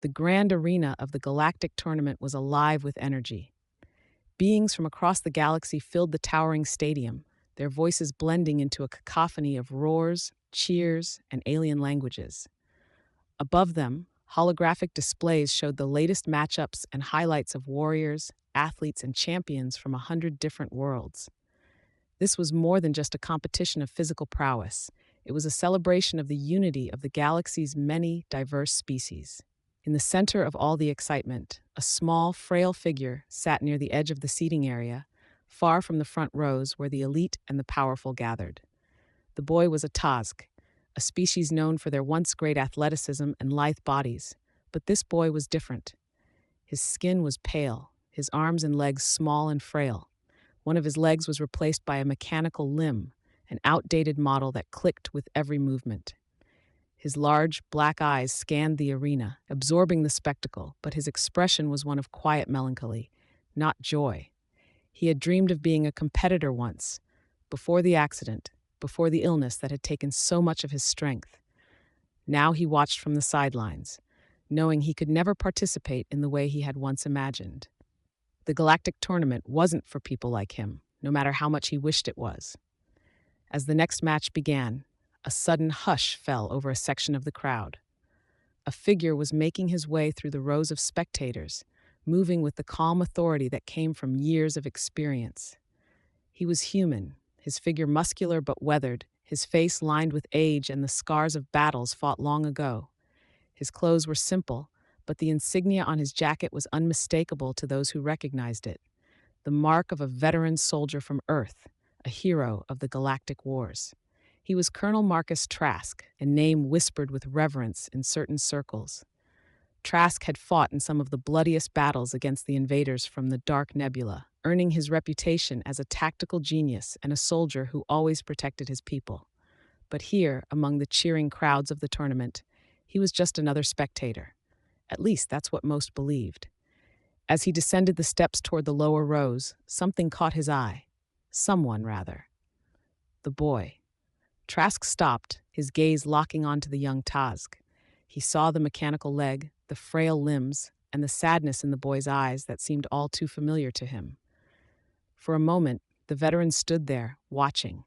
The grand arena of the Galactic tournament was alive with energy. Beings from across the galaxy filled the towering stadium, their voices blending into a cacophony of roars, cheers, and alien languages. Above them, holographic displays showed the latest matchups and highlights of warriors, athletes, and champions from 100 different worlds. This was more than just a competition of physical prowess. It was a celebration of the unity of the galaxy's many diverse species. In the center of all the excitement, a small, frail figure sat near the edge of the seating area, far from the front rows where the elite and the powerful gathered. The boy was a Tazk, a species known for their once great athleticism and lithe bodies. But this boy was different. His skin was pale, his arms and legs small and frail. One of his legs was replaced by a mechanical limb, an outdated model that clicked with every movement. His large, black eyes scanned the arena, absorbing the spectacle, but his expression was one of quiet melancholy, not joy. He had dreamed of being a competitor once, before the accident, before the illness that had taken so much of his strength. Now he watched from the sidelines, knowing he could never participate in the way he had once imagined. The Galactic tournament wasn't for people like him, no matter how much he wished it was. As the next match began, a sudden hush fell over a section of the crowd. A figure was making his way through the rows of spectators, moving with the calm authority that came from years of experience. He was human, his figure muscular but weathered, his face lined with age and the scars of battles fought long ago. His clothes were simple, but the insignia on his jacket was unmistakable to those who recognized it. The mark of a veteran soldier from Earth, a hero of the Galactic Wars. He was Colonel Marcus Trask, a name whispered with reverence in certain circles. Trask had fought in some of the bloodiest battles against the invaders from the Dark Nebula, earning his reputation as a tactical genius and a soldier who always protected his people. But here, among the cheering crowds of the tournament, he was just another spectator. At least that's what most believed. As he descended the steps toward the lower rows, something caught his eye. Someone, rather. The boy. Trask stopped, his gaze locking onto the young Tazk. He saw the mechanical leg, the frail limbs, and the sadness in the boy's eyes that seemed all too familiar to him. For a moment, the veteran stood there, watching.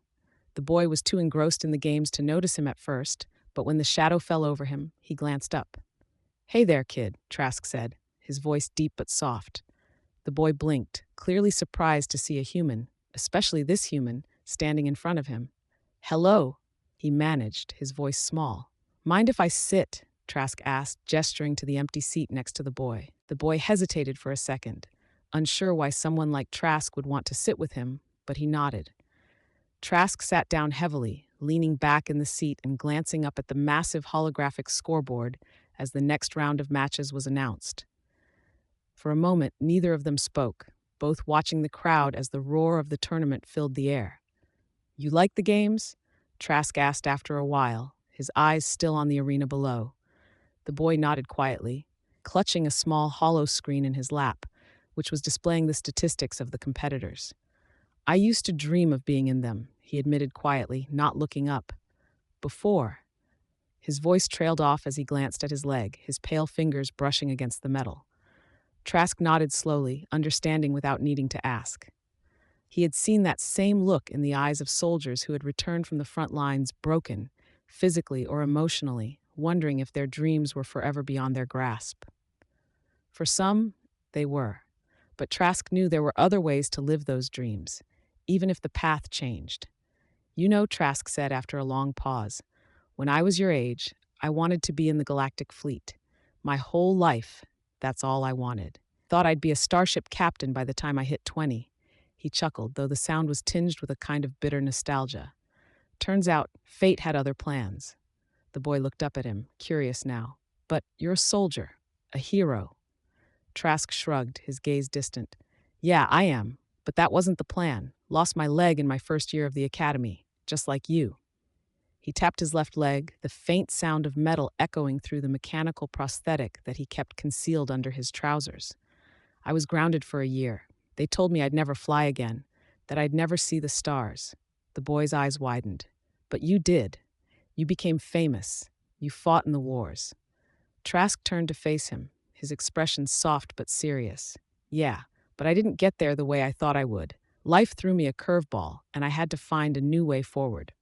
The boy was too engrossed in the games to notice him at first, but when the shadow fell over him, he glanced up. "Hey there, kid," Trask said, his voice deep but soft. The boy blinked, clearly surprised to see a human, especially this human, standing in front of him. "Hello," he managed, his voice small. "Mind if I sit?" Trask asked, gesturing to the empty seat next to the boy. The boy hesitated for a second, unsure why someone like Trask would want to sit with him, but he nodded. Trask sat down heavily, leaning back in the seat and glancing up at the massive holographic scoreboard as the next round of matches was announced. For a moment, neither of them spoke, both watching the crowd as the roar of the tournament filled the air. "You like the games?" Trask asked after a while, his eyes still on the arena below. The boy nodded quietly, clutching a small hollow screen in his lap, which was displaying the statistics of the competitors. "I used to dream of being in them," he admitted quietly, not looking up. "Before." His voice trailed off as he glanced at his leg, his pale fingers brushing against the metal. Trask nodded slowly, understanding without needing to ask. He had seen that same look in the eyes of soldiers who had returned from the front lines broken, physically or emotionally, wondering if their dreams were forever beyond their grasp. For some, they were. But Trask knew there were other ways to live those dreams, even if the path changed. "You know," Trask said after a long pause, "when I was your age, I wanted to be in the Galactic Fleet. My whole life, that's all I wanted. Thought I'd be a starship captain by the time I hit 20. He chuckled, though the sound was tinged with a kind of bitter nostalgia. "Turns out, fate had other plans." The boy looked up at him, curious now. "But you're a soldier, a hero." Trask shrugged, his gaze distant. "Yeah, I am, but that wasn't the plan. Lost my leg in my first year of the academy, just like you." He tapped his left leg, the faint sound of metal echoing through the mechanical prosthetic that he kept concealed under his trousers. "I was grounded for a year. They told me I'd never fly again, that I'd never see the stars." The boy's eyes widened. "But you did. You became famous. You fought in the wars." Trask turned to face him, his expression soft but serious. Yeah, but I didn't get there the way I thought I would. Life threw me a curveball, and I had to find a new way forward.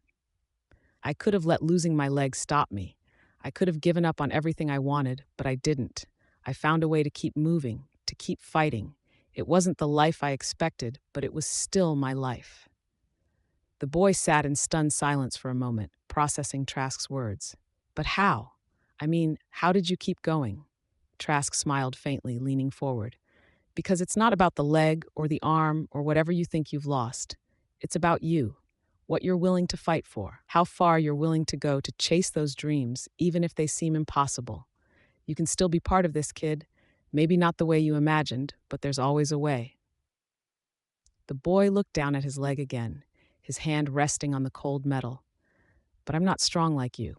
I could have let losing my leg stop me. I could have given up on everything I wanted, but I didn't. I found a way to keep moving, to keep fighting. It wasn't the life I expected, but it was still my life. The boy sat in stunned silence for a moment, processing Trask's words. But how? I mean, how did you keep going? Trask smiled faintly, leaning forward. Because it's not about the leg or the arm or whatever you think you've lost. It's about you, what you're willing to fight for, how far you're willing to go to chase those dreams, even if they seem impossible. You can still be part of this, kid. Maybe not the way you imagined, but there's always a way. The boy looked down at his leg again, his hand resting on the cold metal. But I'm not strong like you.